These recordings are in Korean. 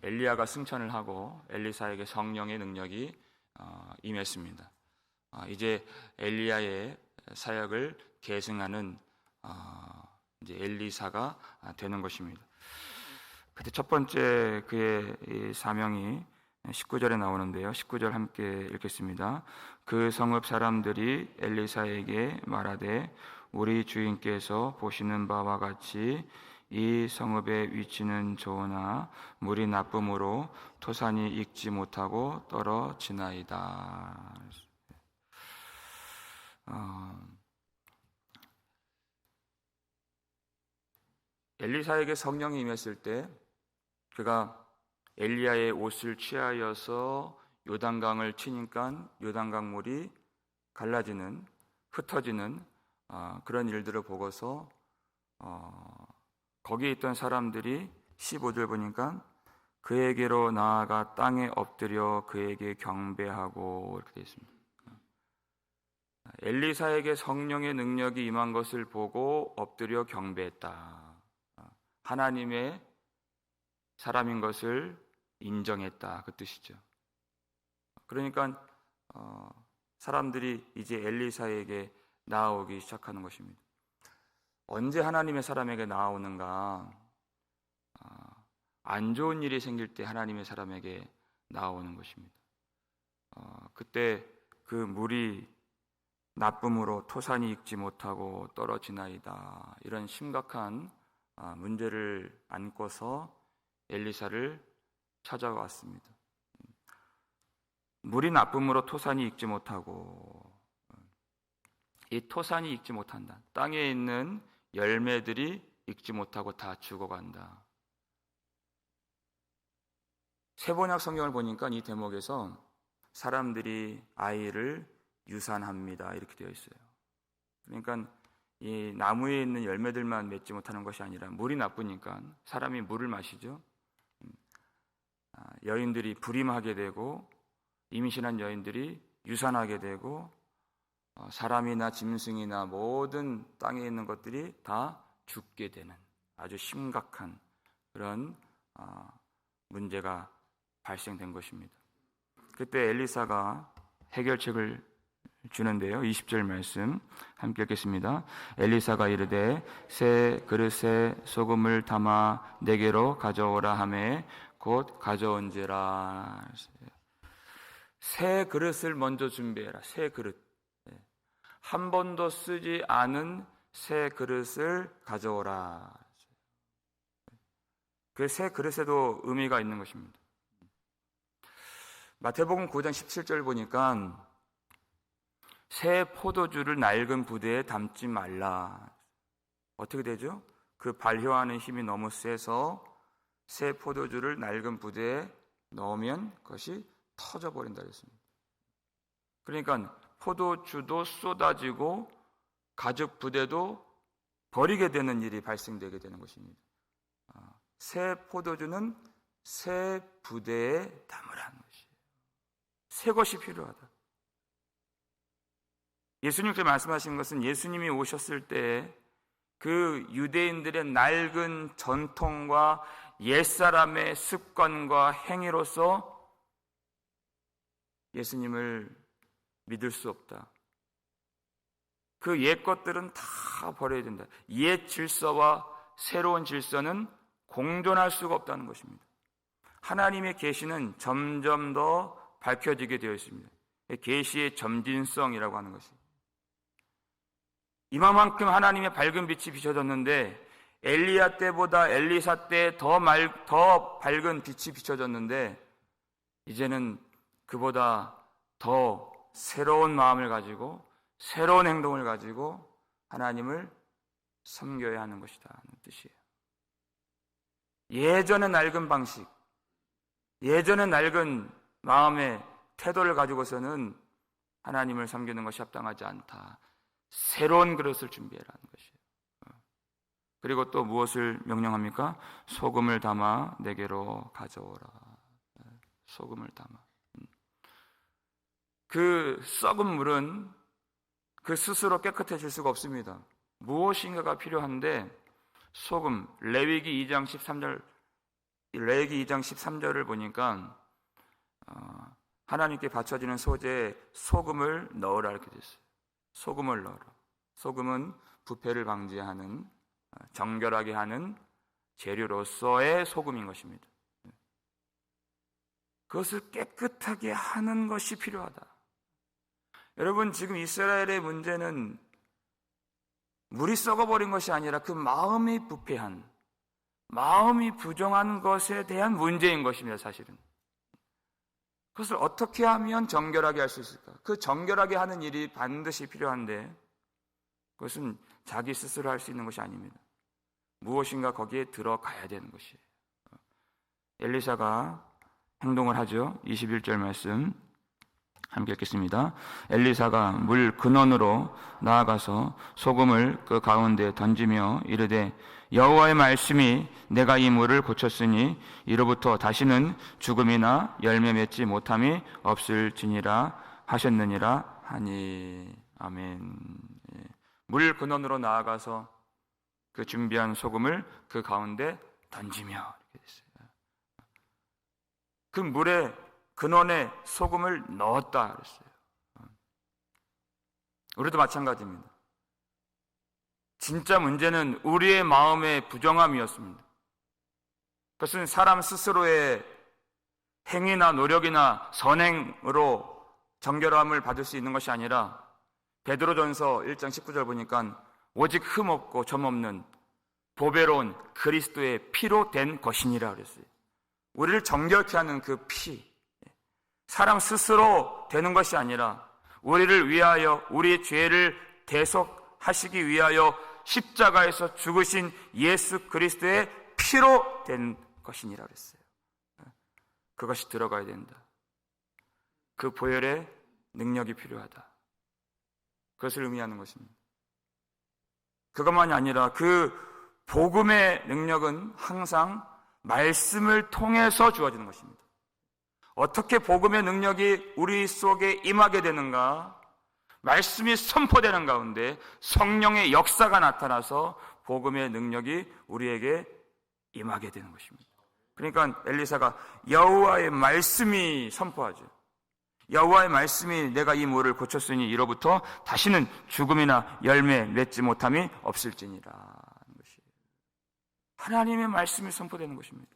엘리야가 승천을 하고 엘리사에게 성령의 능력이 임했습니다. 이제 엘리야의 사역을 계승하는 이제 엘리사가 되는 것입니다. 그때 첫 번째 그의 이 사명이 19절에 나오는데요. 19절 함께 읽겠습니다. 그 성읍 사람들이 엘리사에게 말하되 우리 주인께서 보시는 바와 같이 이 성읍의 위치는 좋으나 물이 나쁨으로 토산이 익지 못하고 떨어지나이다. 엘리사에게 성령이 임했을 때 그가 엘리야의 옷을 취하여서 요단강을 치니까 요단강 물이 갈라지는, 흩어지는 그런 일들을 보고서 거기에 있던 사람들이 15절 보니까 그에게로 나아가 땅에 엎드려 그에게 경배하고 이렇게 되어 있습니다. 엘리사에게 성령의 능력이 임한 것을 보고 엎드려 경배했다. 하나님의 사람인 것을 인정했다, 그 뜻이죠. 그러니까 사람들이 이제 엘리사에게 나아오기 시작하는 것입니다. 언제 하나님의 사람에게 나아오는가? 안 좋은 일이 생길 때 하나님의 사람에게 나아오는 것입니다. 그때 그 물이 나쁨으로 토산이 익지 못하고 떨어지나이다, 이런 심각한 문제를 안고서 엘리사를 찾아왔습니다. 물이 나쁨으로 토산이 익지 못하고, 이 토산이 익지 못한다, 땅에 있는 열매들이 익지 못하고 다 죽어간다. 세번역 성경을 보니까 이 대목에서 사람들이 아이를 유산합니다, 이렇게 되어 있어요. 그러니까 이 나무에 있는 열매들만 맺지 못하는 것이 아니라 물이 나쁘니까 사람이 물을 마시죠. 여인들이 불임하게 되고, 임신한 여인들이 유산하게 되고, 사람이나 짐승이나 모든 땅에 있는 것들이 다 죽게 되는 아주 심각한 그런 문제가 발생된 것입니다. 그때 엘리사가 해결책을 주는데요. 20절 말씀 함께 읽겠습니다. 엘리사가 이르되 새 그릇에 소금을 담아 내게로 가져오라 하매 곧 가져온지라. 새 그릇을 먼저 준비해라. 새 그릇. 한 번도 쓰지 않은 새 그릇을 가져오라. 그 새 그릇에도 의미가 있는 것입니다. 마태복음 9장 17절 보니까 새 포도주를 낡은 부대에 담지 말라. 어떻게 되죠? 그 발효하는 힘이 너무 세서 새 포도주를 낡은 부대에 넣으면 그것이 터져버린다 그랬습니다. 그러니까 포도주도 쏟아지고 가죽 부대도 버리게 되는 일이 발생되게 되는 것입니다. 새 포도주는 새 부대에 담으라는 것이에요. 새 것이 필요하다. 예수님께서 말씀하신 것은 예수님이 오셨을 때 그 유대인들의 낡은 전통과 옛사람의 습관과 행위로서 예수님을 믿을 수 없다. 그 옛 것들은 다 버려야 된다. 옛 질서와 새로운 질서는 공존할 수가 없다는 것입니다. 하나님의 계시는 점점 더 밝혀지게 되어 있습니다. 계시의 점진성이라고 하는 것이. 이만큼 하나님의 밝은 빛이 비춰졌는데 엘리야 때보다 엘리사 때 더 밝은 빛이 비춰졌는데 이제는 그보다 더 새로운 마음을 가지고 새로운 행동을 가지고 하나님을 섬겨야 하는 것이다 하는 뜻이에요. 예전의 낡은 방식, 예전의 낡은 마음의 태도를 가지고서는 하나님을 섬기는 것이 합당하지 않다. 새로운 그릇을 준비해라는 것이에요. 그리고 또 무엇을 명령합니까? 소금을 담아 내게로 가져오라. 소금을 담아. 그 썩은 물은 그 스스로 깨끗해질 수가 없습니다. 무엇인가가 필요한데 소금, 레위기 2장 13절 레위기 2장 13절을 보니까 하나님께 바쳐지는 소재에 소금을 넣으라 이렇게 됐어요. 소금을 넣으라. 소금은 부패를 방지하는, 정결하게 하는 재료로서의 소금인 것입니다. 그것을 깨끗하게 하는 것이 필요하다. 여러분, 지금 이스라엘의 문제는 물이 썩어버린 것이 아니라 그 마음이 부패한, 마음이 부정한 것에 대한 문제인 것입니다. 사실은 그것을 어떻게 하면 정결하게 할 수 있을까? 그 정결하게 하는 일이 반드시 필요한데 그것은 자기 스스로 할 수 있는 것이 아닙니다. 무엇인가 거기에 들어가야 되는 것이에요. 엘리사가 행동을 하죠. 21절 말씀 함께 읽겠습니다. 엘리사가 물 근원으로 나아가서 소금을 그 가운데 던지며 이르되 여호와의 말씀이 내가 이 물을 고쳤으니 이로부터 다시는 죽음이나 열매 맺지 못함이 없을지니라 하셨느니라 하니. 아멘. 물 근원으로 나아가서 그 준비한 소금을 그 가운데 던지며 이렇게 됐어요. 그 물에 근원에 소금을 넣었다 그랬어요. 우리도 마찬가지입니다. 진짜 문제는 우리의 마음의 부정함이었습니다. 그것은 사람 스스로의 행위나 노력이나 선행으로 정결함을 받을 수 있는 것이 아니라 베드로전서 1장 19절 보니까 오직 흠 없고 점 없는 보배로운 그리스도의 피로 된 것이니라 그랬어요. 우리를 정결케 하는 그 피, 사람 스스로 되는 것이 아니라 우리를 위하여 우리의 죄를 대속하시기 위하여 십자가에서 죽으신 예수 그리스도의 피로 된 것이니라 그랬어요. 그것이 들어가야 된다. 그 보혈의 능력이 필요하다. 그것을 의미하는 것입니다. 그것만이 아니라 그 복음의 능력은 항상 말씀을 통해서 주어지는 것입니다. 어떻게 복음의 능력이 우리 속에 임하게 되는가? 말씀이 선포되는 가운데 성령의 역사가 나타나서 복음의 능력이 우리에게 임하게 되는 것입니다. 그러니까 엘리사가 여호와의 말씀이 선포하죠. 여호와의 말씀이 내가 이 물을 고쳤으니 이로부터 다시는 죽음이나 열매 맺지 못함이 없을지니라 하는 것이에요. 하나님의 말씀이 선포되는 것입니다.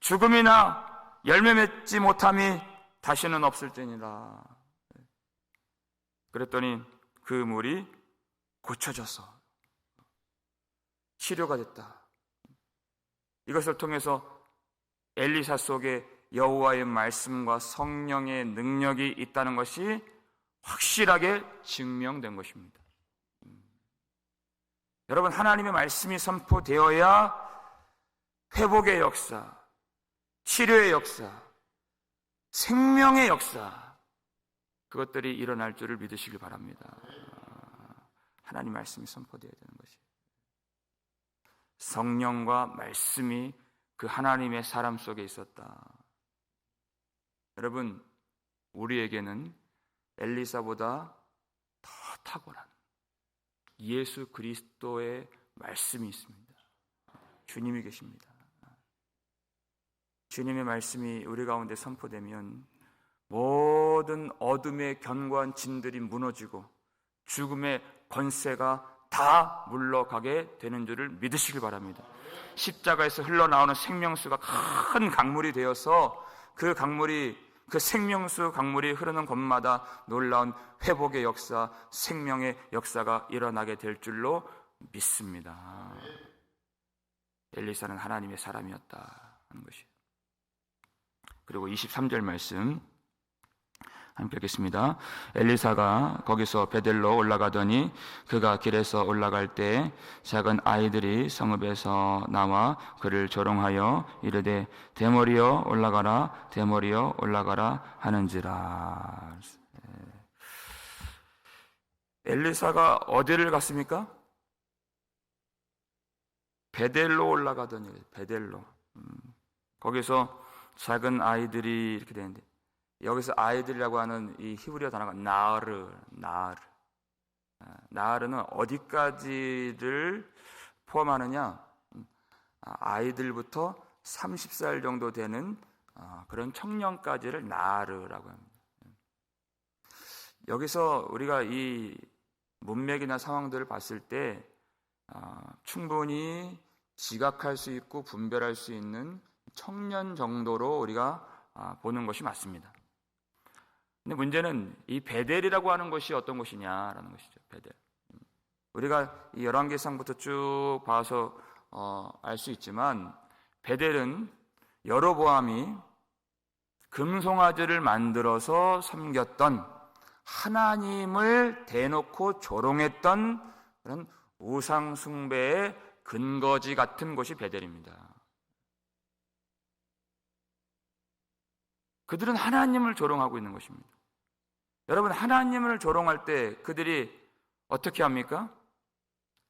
죽음이나 열매 맺지 못함이 다시는 없을지니라. 그랬더니 그 물이 고쳐져서 치료가 됐다. 이것을 통해서 엘리사 속에 여호와의 말씀과 성령의 능력이 있다는 것이 확실하게 증명된 것입니다. 여러분, 하나님의 말씀이 선포되어야 회복의 역사, 치료의 역사, 생명의 역사, 그것들이 일어날 줄을 믿으시길 바랍니다. 하나님 말씀이 선포되어야 되는 것이에요. 성령과 말씀이 그 하나님의 사람 속에 있었다. 여러분, 우리에게는 엘리사보다 더 탁월한 예수 그리스도의 말씀이 있습니다. 주님이 계십니다. 주님의 말씀이 우리 가운데 선포되면 모든 어둠의 견고한 진들이 무너지고 죽음의 권세가 다 물러가게 되는 줄을 믿으시길 바랍니다. 십자가에서 흘러나오는 생명수가 큰 강물이 되어서 그 강물이, 그 생명수 강물이 흐르는 곳마다 놀라운 회복의 역사, 생명의 역사가 일어나게 될 줄로 믿습니다. 엘리사는 하나님의 사람이었다 하는 것이에요. 그리고 23절 말씀 함께 읽겠습니다. 엘리사가 거기서 베델로 올라가더니 그가 길에서 올라갈 때 작은 아이들이 성읍에서 나와 그를 조롱하여 이르되 대머리여 올라가라, 대머리여 올라가라 하는지라. 엘리사가 어디를 갔습니까? 베델로 올라가더니, 베델로. 거기서 작은 아이들이 이렇게 되는데, 여기서 아이들이라고 하는 이 히브리어 단어가 나르는 어디까지를 포함하느냐? 아이들부터 30살 정도 되는 그런 청년까지를 나르라고 합니다. 여기서 우리가 이 문맥이나 상황들을 봤을 때 충분히 지각할 수 있고 분별할 수 있는 청년 정도로 우리가 보는 것이 맞습니다. 근데 문제는 이 베델이라고 하는 것이 어떤 것이냐라는 것이죠. 베델. 우리가 이 열왕기상부터 쭉 봐서 알 수 있지만 베델은 여로보암이 금송아지를 만들어서 섬겼던 하나님을 대놓고 조롱했던 그런 우상 숭배의 근거지 같은 곳이 베델입니다. 그들은 하나님을 조롱하고 있는 것입니다. 여러분, 하나님을 조롱할 때 그들이 어떻게 합니까?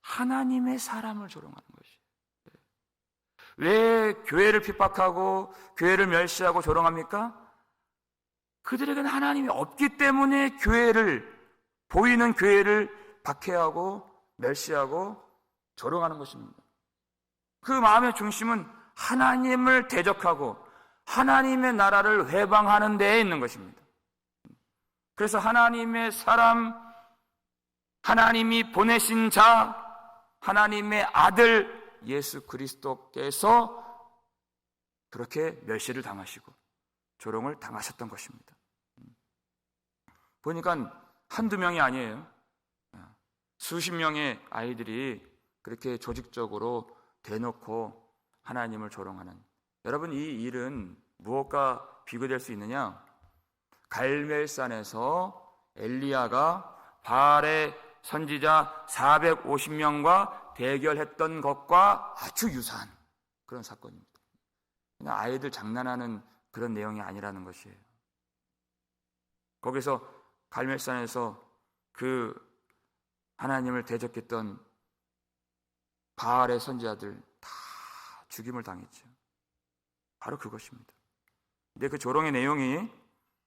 하나님의 사람을 조롱하는 것이에요. 왜 교회를 핍박하고 교회를 멸시하고 조롱합니까? 그들에게는 하나님이 없기 때문에 보이는 교회를 박해하고 멸시하고 조롱하는 것입니다. 그 마음의 중심은 하나님을 대적하고 하나님의 나라를 회방하는 데에 있는 것입니다. 그래서 하나님의 사람, 하나님이 보내신 자, 하나님의 아들 예수 그리스도께서 그렇게 멸시를 당하시고 조롱을 당하셨던 것입니다. 보니까 한두 명이 아니에요. 수십 명의 아이들이 그렇게 조직적으로 대놓고 하나님을 조롱하는, 여러분, 이 일은 무엇과 비교될 수 있느냐? 갈멜산에서 엘리야가 바알의 선지자 450명과 대결했던 것과 아주 유사한 그런 사건입니다. 그냥 아이들 장난하는 그런 내용이 아니라는 것이에요. 거기서 갈멜산에서 그 하나님을 대적했던 바알의 선지자들 다 죽임을 당했죠. 바로 그것입니다. 근데 그 조롱의 내용이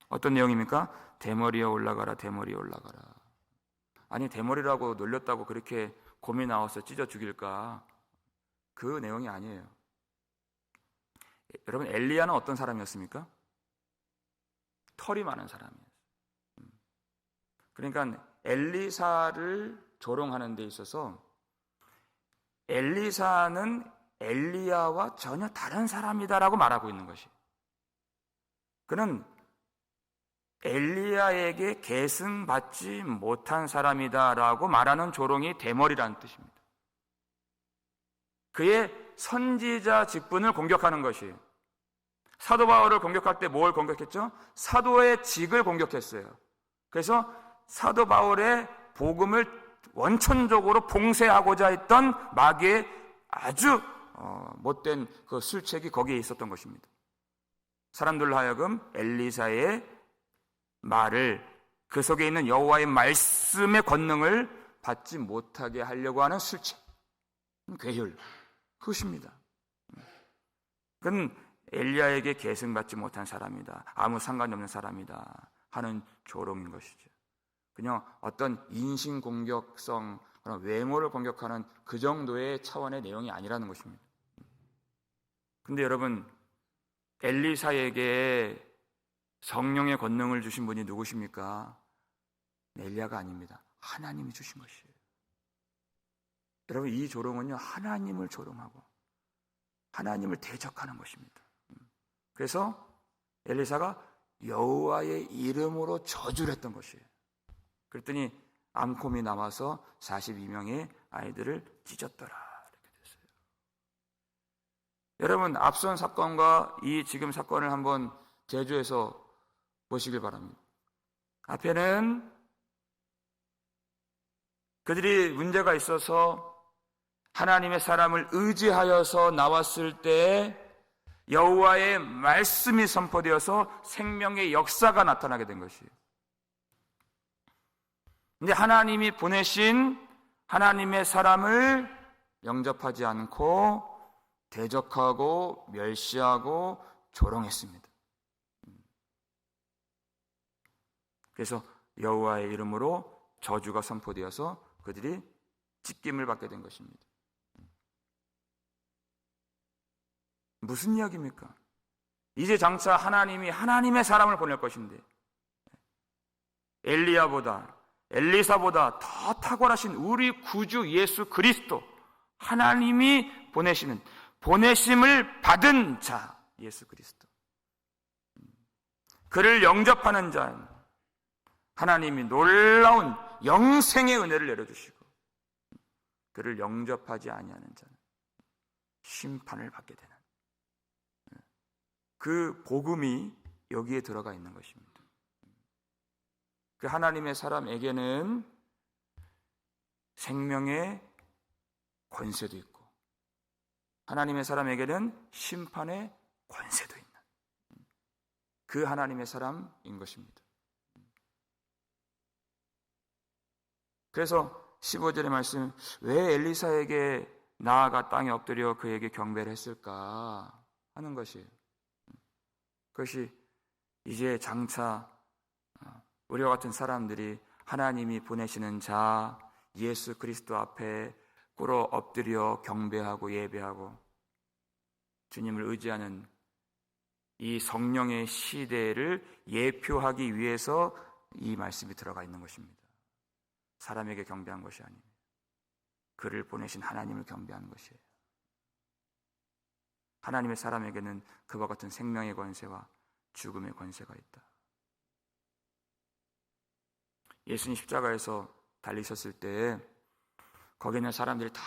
어떤 내용입니까? 대머리에 올라가라, 대머리에 올라가라. 아니, 대머리라고 놀렸다고 그렇게 곰이 나와서 찢어 죽일까? 그 내용이 아니에요. 여러분, 엘리야는 어떤 사람이었습니까? 털이 많은 사람이에요. 그러니까 엘리사를 조롱하는 데 있어서 엘리사는 엘리야와 전혀 다른 사람이다라고 말하고 있는 것이, 그는 엘리야에게 계승받지 못한 사람이다라고 말하는 조롱이 대머리라는 뜻입니다. 그의 선지자 직분을 공격하는 것이에요. 사도 바울을 공격할 때 뭘 공격했죠? 사도의 직을 공격했어요. 그래서 사도 바울의 복음을 원천적으로 봉쇄하고자 했던 마귀의 아주 못된 그 술책이 거기에 있었던 것입니다. 사람들로 하여금 엘리사의 말을, 그 속에 있는 여호와의 말씀의 권능을 받지 못하게 하려고 하는 술책, 괴혈, 그것입니다. 그건 엘리야에게 계승받지 못한 사람이다, 아무 상관이 없는 사람이다 하는 조롱인 것이죠. 그냥 어떤 인신공격성, 그런 외모를 공격하는 그 정도의 차원의 내용이 아니라는 것입니다. 근데 여러분, 엘리사에게 성령의 권능을 주신 분이 누구십니까? 엘리야가 아닙니다. 하나님이 주신 것이에요. 여러분, 이 조롱은요, 하나님을 조롱하고 하나님을 대적하는 것입니다. 그래서 엘리사가 여호와의 이름으로 저주를 했던 것이에요. 그랬더니 암콤이 남아서 42명의 아이들을 찢었더라, 이렇게 됐어요. 여러분, 앞선 사건과 이 지금 사건을 한번 대조해서 보시길 바랍니다. 앞에는 그들이 문제가 있어서 하나님의 사람을 의지하여서 나왔을 때 여호와의 말씀이 선포되어서 생명의 역사가 나타나게 된 것이에요. 근데 하나님이 보내신 하나님의 사람을 영접하지 않고 대적하고 멸시하고 조롱했습니다. 그래서 여호와의 이름으로 저주가 선포되어서 그들이 찢김을 받게 된 것입니다. 무슨 이야기입니까? 이제 장차 하나님이 하나님의 사람을 보낼 것인데 엘리야보다 엘리사보다 더 탁월하신 우리 구주 예수 그리스도, 하나님이 보내시는, 보내심을 받은 자 예수 그리스도, 그를 영접하는 자, 하나님이 놀라운 영생의 은혜를 내려주시고, 그를 영접하지 아니하는 자는 심판을 받게 되는 그 복음이 여기에 들어가 있는 것입니다. 그 하나님의 사람에게는 생명의 권세도 있고, 하나님의 사람에게는 심판의 권세도 있는 그 하나님의 사람인 것입니다. 그래서 15절의 말씀, 왜 엘리사에게 나아가 땅에 엎드려 그에게 경배를 했을까 하는 것이에요. 그것이 이제 장차 우리와 같은 사람들이 하나님이 보내시는 자 예수 그리스도 앞에 꿇어 엎드려 경배하고 예배하고 주님을 의지하는 이 성령의 시대를 예표하기 위해서 이 말씀이 들어가 있는 것입니다. 사람에게 경배한 것이 아닙니다. 그를 보내신 하나님을 경배하는 것이에요. 하나님의 사람에게는 그와 같은 생명의 권세와 죽음의 권세가 있다. 예수님 십자가에서 달리셨을 때 거기 있는 사람들이 다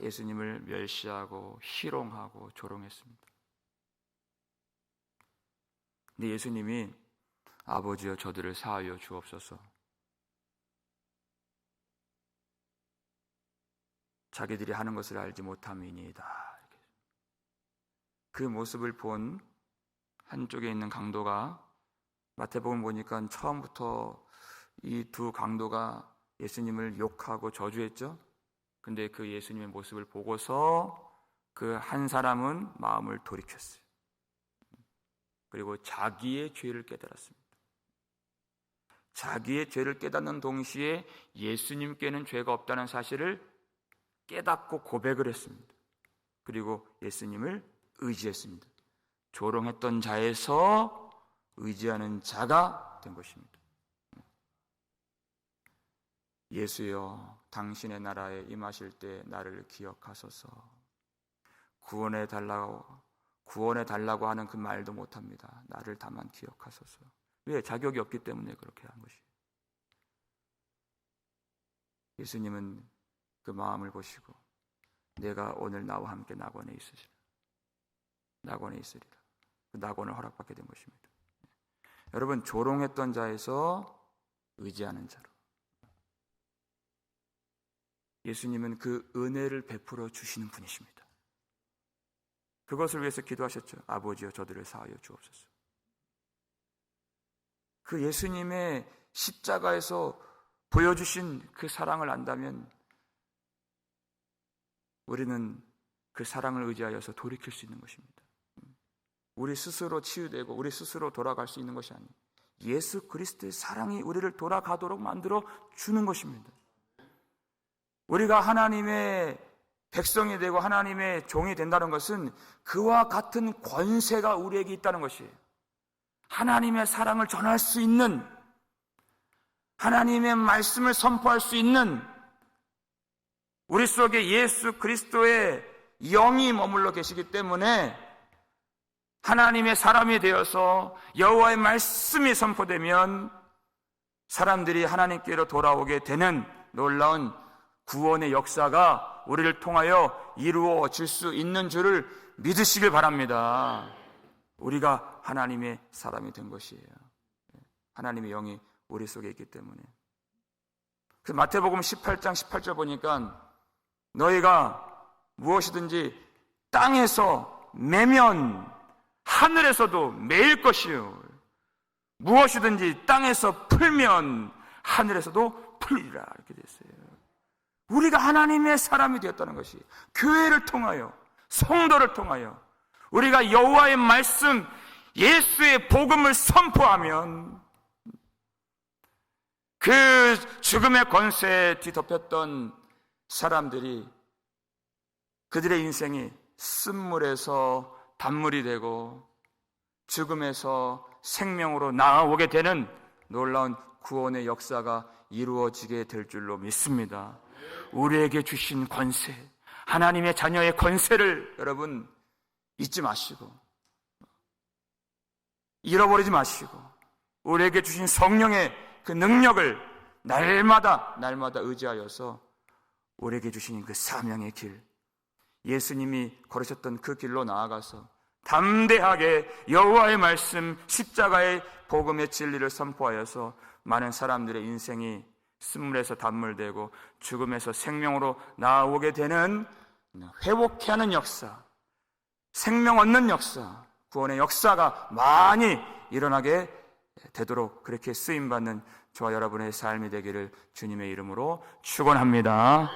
예수님을 멸시하고 희롱하고 조롱했습니다. 근데 예수님이 아버지여 저들을 사하여 주옵소서, 자기들이 하는 것을 알지 못함이니이다. 그 모습을 본 한쪽에 있는 강도가, 마태복음 보니까 처음부터 이 두 강도가 예수님을 욕하고 저주했죠. 근데 그 예수님의 모습을 보고서 그 한 사람은 마음을 돌이켰어요. 그리고 자기의 죄를 깨달았습니다. 자기의 죄를 깨닫는 동시에 예수님께는 죄가 없다는 사실을 깨닫고 고백을 했습니다. 그리고 예수님을 의지했습니다. 조롱했던 자에서 의지하는 자가 된 것입니다. 예수여, 당신의 나라에 임하실 때 나를 기억하소서. 구원해 달라고 하는 그 말도 못합니다. 나를 다만 기억하소서. 왜? 자격이 없기 때문에 그렇게 한 것이에요. 예수님은 그 마음을 보시고 내가 오늘 나와 함께 낙원에 있으리라. 그 낙원을 허락받게 된 것입니다. 여러분, 조롱했던 자에서 의지하는 자로 예수님은 그 은혜를 베풀어 주시는 분이십니다. 그것을 위해서 기도하셨죠. 아버지여 저들을 사하여 주옵소서. 그 예수님의 십자가에서 보여주신 그 사랑을 안다면 우리는 그 사랑을 의지하여서 돌이킬 수 있는 것입니다. 우리 스스로 치유되고 우리 스스로 돌아갈 수 있는 것이 아니에요. 예수 그리스도의 사랑이 우리를 돌아가도록 만들어 주는 것입니다. 우리가 하나님의 백성이 되고 하나님의 종이 된다는 것은 그와 같은 권세가 우리에게 있다는 것이에요. 하나님의 사랑을 전할 수 있는, 하나님의 말씀을 선포할 수 있는, 우리 속에 예수 그리스도의 영이 머물러 계시기 때문에 하나님의 사람이 되어서 여호와의 말씀이 선포되면 사람들이 하나님께로 돌아오게 되는 놀라운 구원의 역사가 우리를 통하여 이루어질 수 있는 줄을 믿으시길 바랍니다. 우리가 하나님의 사람이 된 것이에요. 하나님의 영이 우리 속에 있기 때문에. 그 마태복음 18장 18절 보니까 너희가 무엇이든지 땅에서 매면 하늘에서도 매일 것이요, 무엇이든지 땅에서 풀면 하늘에서도 풀리리라. 이렇게 됐어요. 우리가 하나님의 사람이 되었다는 것이 교회를 통하여, 성도를 통하여 우리가 여호와의 말씀, 예수의 복음을 선포하면 그 죽음의 권세에 뒤덮였던 사람들이, 그들의 인생이 쓴물에서 단물이 되고 죽음에서 생명으로 나아오게 되는 놀라운 구원의 역사가 이루어지게 될 줄로 믿습니다. 우리에게 주신 권세, 하나님의 자녀의 권세를 여러분 잊지 마시고, 잃어버리지 마시고, 우리에게 주신 성령의 그 능력을 날마다 의지하여서 우리에게 주신 그 사명의 길, 예수님이 걸으셨던 그 길로 나아가서 담대하게 여호와의 말씀, 십자가의 복음의 진리를 선포하여서 많은 사람들의 인생이 쓴물에서 단물되고 죽음에서 생명으로 나아오게 되는 회복케 하는 역사, 생명 얻는 역사, 구원의 역사가 많이 일어나게 되도록 그렇게 쓰임받는 저와 여러분의 삶이 되기를 주님의 이름으로 축원합니다.